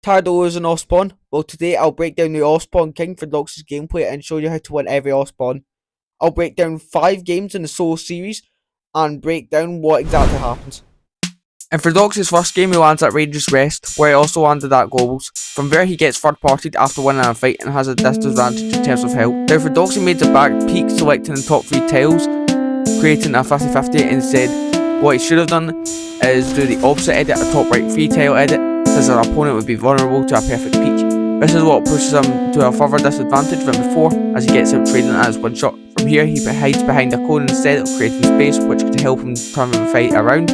Tired of losing off spawn? Well, today I'll break down the off spawn king for Dox's gameplay and show you how to win every off spawn. I'll break down 5 games in the solo series and break down what exactly happens. And for Dox's first game, he lands at Rangers Rest, where he also landed at Globals. From there, he gets third partied after winning a fight and has a disadvantage in terms of health. Now for Dox, he made the back peak, selecting the top 3 tiles, creating a 50-50 instead. What he should have done is do the opposite edit, a top right 3 tile edit, since our opponent would be vulnerable to a perfect peak. This is what pushes him to a further disadvantage than before, as he gets out traded at his one shot. From here, he hides behind a cone instead of creating space, which could help him turn the fight around.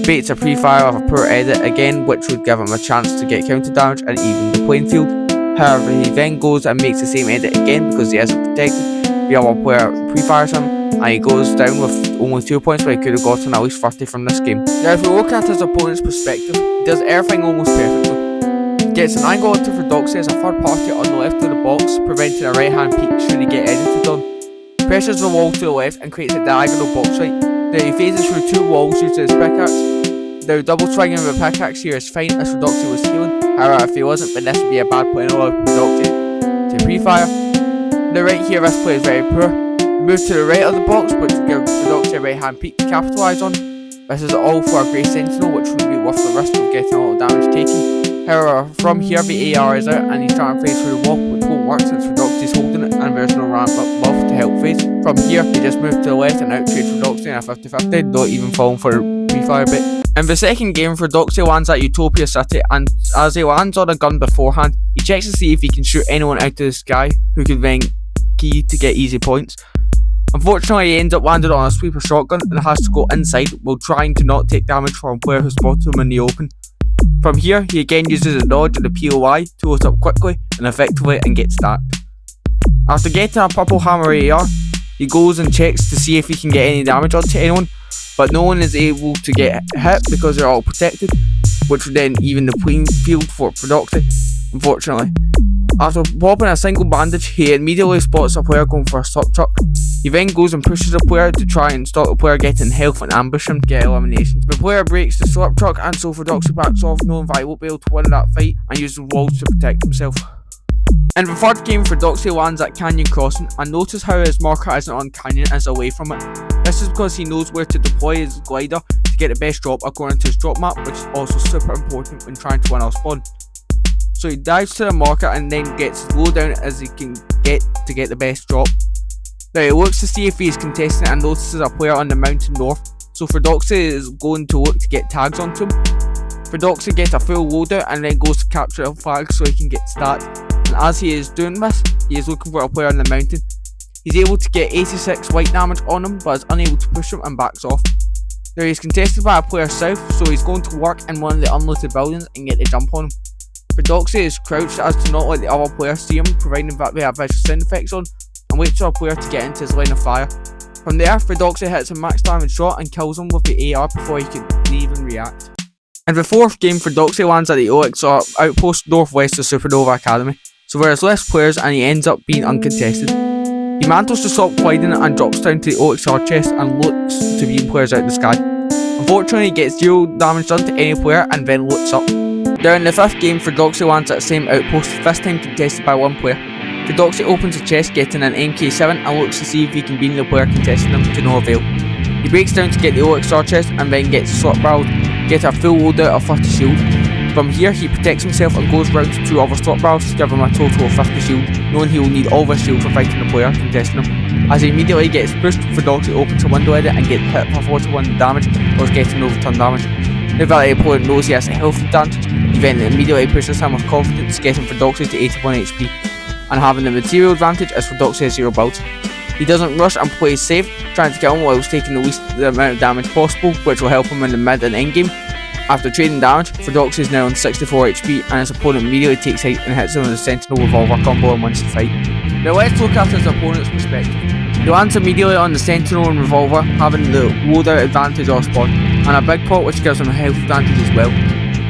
Baits a pre-fire of a poor edit again, which would give him a chance to get counter damage and even the playing field. However, he then goes and makes the same edit again because he isn't protected. The other player pre-fires him, and he goes down with only 2 points, where he could have gotten at least 30 from this game. Now if we look at his opponent's perspective, he does everything almost perfectly. He gets an angle onto for Doxy as a third party on the left of the box, preventing a right hand peek should he get edited on. Pressures the wall to the left and creates a diagonal box fight. Now he phases through 2 walls using his pickaxe. Now double swinging with a pickaxe here is fine as Doxy was healing. However, if he wasn't, then this would be a bad play and allow Doxy to pre-fire. Now right here, this play is very poor. He moves to the right of the box, which will give Doxy a right hand peek to capitalise on. This is all for a Grey Sentinel, which would be worth the risk of getting a lot of damage taken. However, from here the AR is out and he's trying to phase through the wall, which won't work since Doxy is holding it and there's no ramp up buff to help phase. From here, he just moved to the left and out trade for Doxy in a 50-50, not even falling for a pre-fire bit. In the second game, for Doxy lands at Utopia City, and as he lands on a gun beforehand, he checks to see if he can shoot anyone out of the sky who could then key to get easy points. Unfortunately, he ends up landing on a sweeper shotgun and has to go inside while trying to not take damage from a player who spotted him in the open. From here, he again uses a dodge and a POI to ult up quickly and effectively and gets stacked. After getting a purple hammer AR, he goes and checks to see if he can get any damage onto anyone, but no one is able to get hit because they're all protected, which would then even the playing field for Doxy, unfortunately. After popping a single bandage, he immediately spots a player going for a stop truck. He then goes and pushes a player to try and stop the player getting health and ambush him to get eliminations. The player breaks the slurp truck, and so for Doxy backs off, knowing that he won't be able to win that fight, and uses walls to protect himself. In the third game, for Doxy lands at Canyon Crossing, and notice how his marker isn't on Canyon and is away from it. This is because he knows where to deploy his glider to get the best drop according to his drop map, which is also super important when trying to win our spawn. So he dives to the marker and then gets as low down as he can get to get the best drop. Now he looks to see if he is contesting and notices a player on the mountain north, so for Doxy is going to look to get tags onto him. For Doxy gets a full loadout and then goes to capture a flag so he can get stacked, and as he is doing this, he is looking for a player on the mountain. He's able to get 86 white damage on him, but is unable to push him and backs off. Now he's contested by a player south, so he's going to work in one of the unlooted buildings and get the jump on him. For Doxy is crouched as to not let the other player see him, providing that they have visual sound effects on, and waits for a player to get into his line of fire. From there, Doxy hits a max damage shot and kills him with the AR before he can even react. In the fourth game, Doxy lands at the OXR outpost northwest of Supernova Academy, so there is less players and he ends up being uncontested. He mantles to stop gliding and drops down to the OXR chest and looks to beam players out the sky. Unfortunately, he gets 0 damage done to any player and then looks up. During the fifth game, Doxy lands at the same outpost, this time contested by 1 player. Doxy opens a chest getting an MK7 and looks to see if he can beam the player contesting him to no avail. He breaks down to get the OXR chest and then gets a slot barrel, get a full loadout of 50 shield. From here, he protects himself and goes round to 2 other slot barrels to give him a total of 50 shield, knowing he will need all this shield for fighting the player contesting him. As he immediately gets pushed, Doxy opens a window edit and gets hit for 41 damage whilst getting no return damage. Now that the opponent knows he has a health advantage, he then immediately pushes him with confidence, getting Doxy to 81 HP. And having the material advantage as Doxy has 0 builds. He doesn't rush and plays safe, trying to kill him whilst taking the amount of damage possible, which will help him in the mid and end game. After trading damage, Doxy is now on 64 HP and his opponent immediately takes height and hits him with a Sentinel Revolver combo and wins the fight. Now let's look at his opponent's perspective. He lands immediately on the Sentinel and Revolver, having the loadout advantage off spawn, and a big pot which gives him a health advantage as well.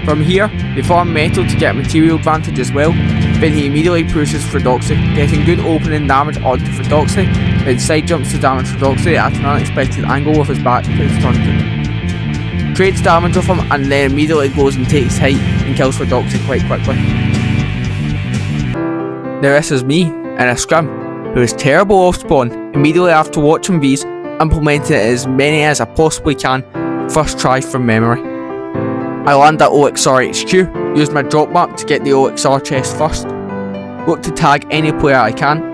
From here, they farm metal to get a material advantage as well, then he immediately pushes Doxy, getting good opening damage onto Doxy, then side jumps to damage Doxy at an unexpected angle with his back to his turn. trades damage with him, and then immediately goes and takes height and kills for Doxy quite quickly. Now this is me in a scrim, who is terrible off spawn. Immediately after watching these, implementing as many as I possibly can, first try from memory. I land at OXR HQ, use my drop map to get the OXR chest first. Look to tag any player I can.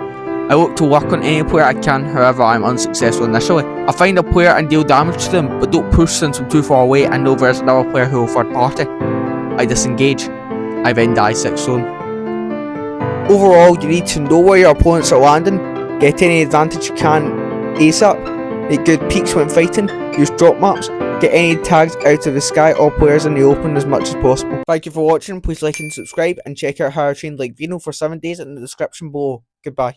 I look to work on any player I can, however I am unsuccessful initially. I find a player and deal damage to them, but don't push since I'm too far away and know there's another player who will third party. I disengage. I then die 6 zone. Overall, you need to know where your opponents are landing, get any advantage you can ASAP, make good peeks when fighting, use drop maps, get any tags out of the sky or players in the open as much as possible. Thank you for watching, please like and subscribe, and check out how I trained like Veno for 7 days in the description below. Goodbye.